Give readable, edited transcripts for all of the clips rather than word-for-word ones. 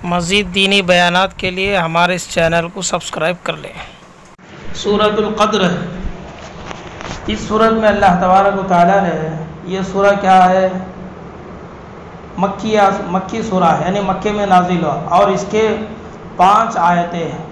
مزید دینی بیانات کے لیے ہمارے اس چینل کو سبسکرائب کر لیں۔ سورۃ القدر ہے۔ اس سورت میں اللہ تبارک و تعالیٰ نے یہ سورہ کیا ہے، مکی سورہ ہے، یعنی مکے میں نازل ہوا، اور اس کے 5 آیتیں ہیں،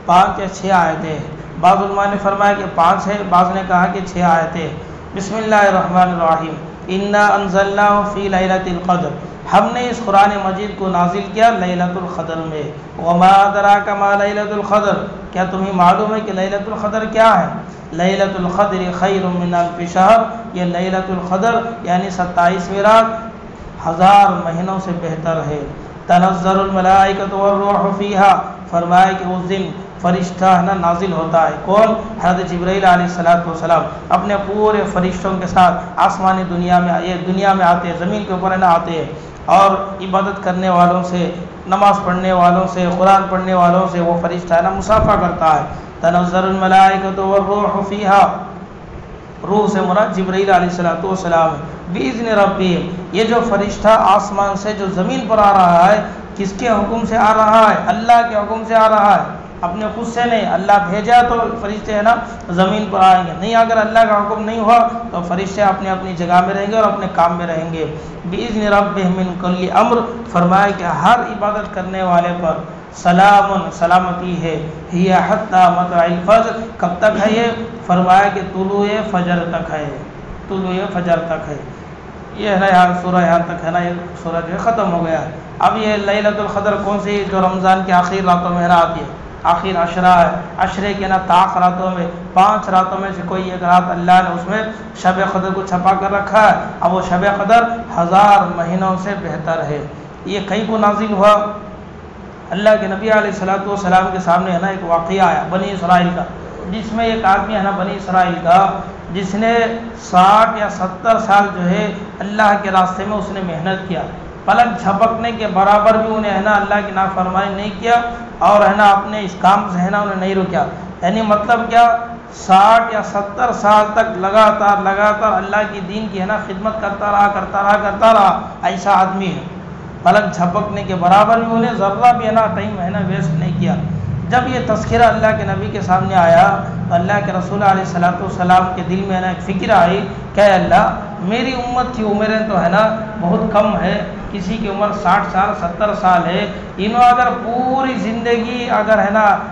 5 یا 6 آیتیں ہیں۔ بعض علماء نے فرمایا کہ 5 ہے، بعض نے کہا کہ 6 آیتیں ہیں۔ بسم اللہ الرحمن الرحیم، انا انزلناہ فی لیلۃ القدر، ہم نے اس قرآن مجید کو نازل کیا لیلۃ القدر میں۔ وما ادراک ما لیلۃ القدر، کیا تمہیں معلوم ہے کہ لیلۃ القدر کیا ہے؟ لیلۃ القدر خیر من الف شہر، یہ لیلۃ القدر یعنی 27ویں رات 1000 مہینوں سے بہتر ہے۔ تنزل الملائکۃ والروح فیہا، فرمایا کہ اس دن فرشتہ نازل ہوتا ہے۔ کون؟ حضرت جبرائیل علیہ السلام اپنے پورے فرشتوں کے ساتھ آسمانی دنیا میں آتے ہیں، زمین کے اوپر آتے ہیں، اور عبادت کرنے والوں سے، نماز پڑھنے والوں سے، قرآن پڑھنے والوں سے وہ فرشتہ مصافحہ کرتا ہے۔ تنزل الملائکۃ والروح فیہا، روح سے مراد جبرائیل علیہ السلام باذن ربہم، یہ جو فرشتہ آسمان سے جو زمین پر آ رہا ہے کس کے حکم سے آ رہا ہے؟ اللہ کے حکم سے آ رہا ہے، اپنے خود سے نہیں۔ اللہ بھیجا تو فرشتے زمین پر آئیں گے، نہیں اگر اللہ کا حکم نہیں ہوا تو فرشتے اپنی اپنی جگہ میں رہیں گے اور اپنے کام میں رہیں گے۔ باذن ربہم من کل امر، فرمایا کہ ہر عبادت کرنے والے پر سلام، سلامتی ہے۔ ہی حتی مطلع الفجر، کب تک ہے یہ؟ فرمایا کہ طلوع فجر تک ہے، طلوع فجر تک ہے۔ یہ ہے یہاں سورہ، یہاں تک ہے یہ سورہ جو ختم ہو گیا ہے۔ اب یہ لیلۃ القدر کون سی؟ جو رمضان کی آخری راتوں میں آتی ہے، آخر عشرہ ہے، عشرے کے طاق راتوں میں 5 راتوں میں سے کوئی ایک رات اللہ نے اس میں شب قدر کو چھپا کر رکھا ہے۔ اب وہ شب قدر 1000 مہینوں سے بہتر ہے۔ یہ کہیں کو نازل ہوا؟ اللہ کے نبی علیہ السلام کے سامنے ایک واقعہ آیا بنی اسرائیل کا، جس میں ایک آدمی بنی اسرائیل کا جس نے 60 یا 70 سال جو ہے اللہ کے راستے میں اس نے محنت کیا، پلک جھپکنے کے برابر بھی انہیں اللہ کی نافرمانی نہیں کیا، اور اپنے اس کام سے انہیں نہیں روکا۔ یعنی مطلب کیا؟ 60 یا 70 سال تک لگاتار اللہ کی دین کی خدمت کرتا رہا، ایسا آدمی ہے۔ پلک جھپکنے کے برابر بھی انہیں ذرہ بھی ٹائم ویسٹ نہیں کیا۔ جب یہ تذکرہ اللہ کے نبی کے سامنے آیا تو اللہ کے رسول علیہ السلام کے دل میں ایک فکر آئی کہ اللہ، میری امت کی عمریں تو بہت کم ہے، کسی کی عمر 60 سال 70 سال ہے، انہوں اگر پوری زندگی اگر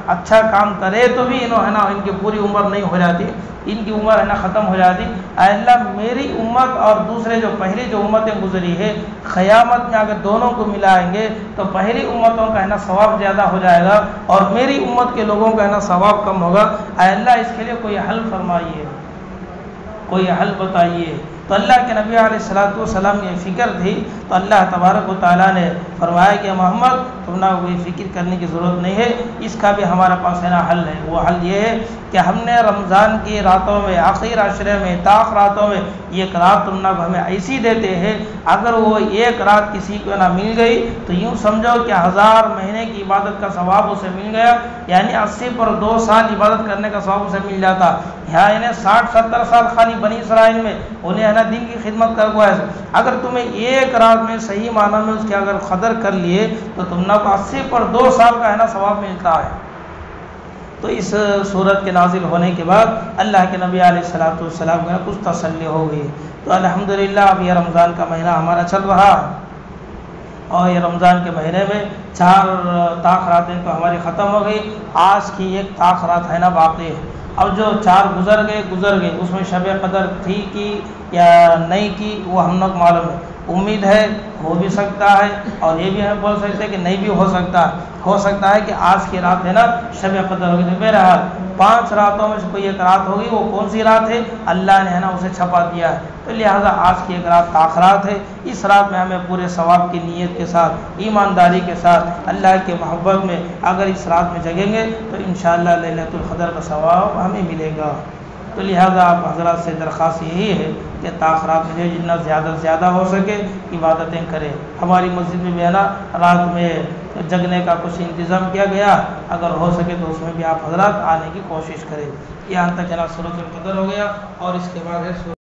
اچھا کام کرے تو بھی ان کی پوری عمر نہیں ہو جاتی، ان کی عمر ختم ہو جاتی۔ اے اللہ، میری امت اور دوسرے جو پہلی جو امتیں گزری ہے، قیامت میں اگر دونوں کو ملائیں گے تو پہلی امتوں کا ثواب زیادہ ہو جائے گا اور میری امت کے لوگوں کا ثواب کم ہوگا۔ اے اللہ، اس کے لیے کوئی حل فرمائیے، کوئی حل بتائیے۔ تو اللہ کے نبی علیہ السلام کی فکر تھی، تو اللہ تبارک و تعالیٰ نے فرمایا کہ محمد، تم کوئی فکر کرنے کی ضرورت نہیں ہے، اس کا بھی ہمارے پاس حل ہے۔ وہ حل یہ ہے کہ ہم نے رمضان کی راتوں میں، آخر عشرے میں، طاق راتوں میں ایک رات تم ہمیں ایسی دیتے ہیں، اگر وہ ایک رات کسی کو مل گئی تو یوں سمجھو کہ 1000 مہینے کی عبادت کا ثواب اسے مل گیا، یعنی 80 پر 2 سال عبادت کرنے کا ثواب اسے مل جاتا۔ یہاں 60-70 سال خالی بنی اسرائیل میں انہیں دین کی خدمت کر گیا ہے۔ اگر تمہیں ایک رات میں صحیح معنی میں اس کی اگر قدر کر لیے تو تم کو 80 پر 2 سال کا ثواب ملتا ہے۔ تو اس سورت کے نازل ہونے کے بعد اللہ کے نبی علیہ السلام کو کچھ تسلی ہو گئی۔ تو الحمدللہ اب یہ رمضان کا مہینہ ہمارا چل رہا ہے، اور یہ رمضان کے مہینے میں 4 طاق راتیں تو ہماری ختم ہو گئی، آج کی ایک طاق رات باقی ہے۔ اب جو 4 گزر گئے، اس میں شب قدر تھی کی یا نہیں کی وہ ہم لوگ معلوم ہے، امید ہے ہو بھی سکتا ہے، اور یہ بھی ہم بول سکتے ہیں کہ نہیں بھی ہو سکتا ہے کہ آج کی رات شب قدر ہوگی۔ تو بہرحال 5 راتوں میں سے کوئی ایک رات ہوگی، وہ کون سی رات ہے؟ اللہ نے اسے چھپا دیا ہے، تو لہٰذا آج کی ایک رات طاق رات ہے۔ اس رات میں ہمیں پورے ثواب کی نیت کے ساتھ، ایمانداری کے ساتھ، اللہ کے محبت میں اگر اس رات میں جگیں گے تو انشاءاللہ لیلۃ القدر کا ثواب ہمیں ملے گا۔ تو لہٰذا آپ حضرات سے درخواست یہی ہے کہ طاق رات میں جتنا زیادہ سے زیادہ ہو سکے عبادتیں کریں۔ ہماری مسجد میں بھی رات میں جگنے کا کچھ انتظام کیا گیا، اگر ہو سکے تو اس میں بھی آپ حضرات آنے کی کوشش کریں۔ یہاں تک سورۃ القدر ہو گیا، اور اس کے بعد ہے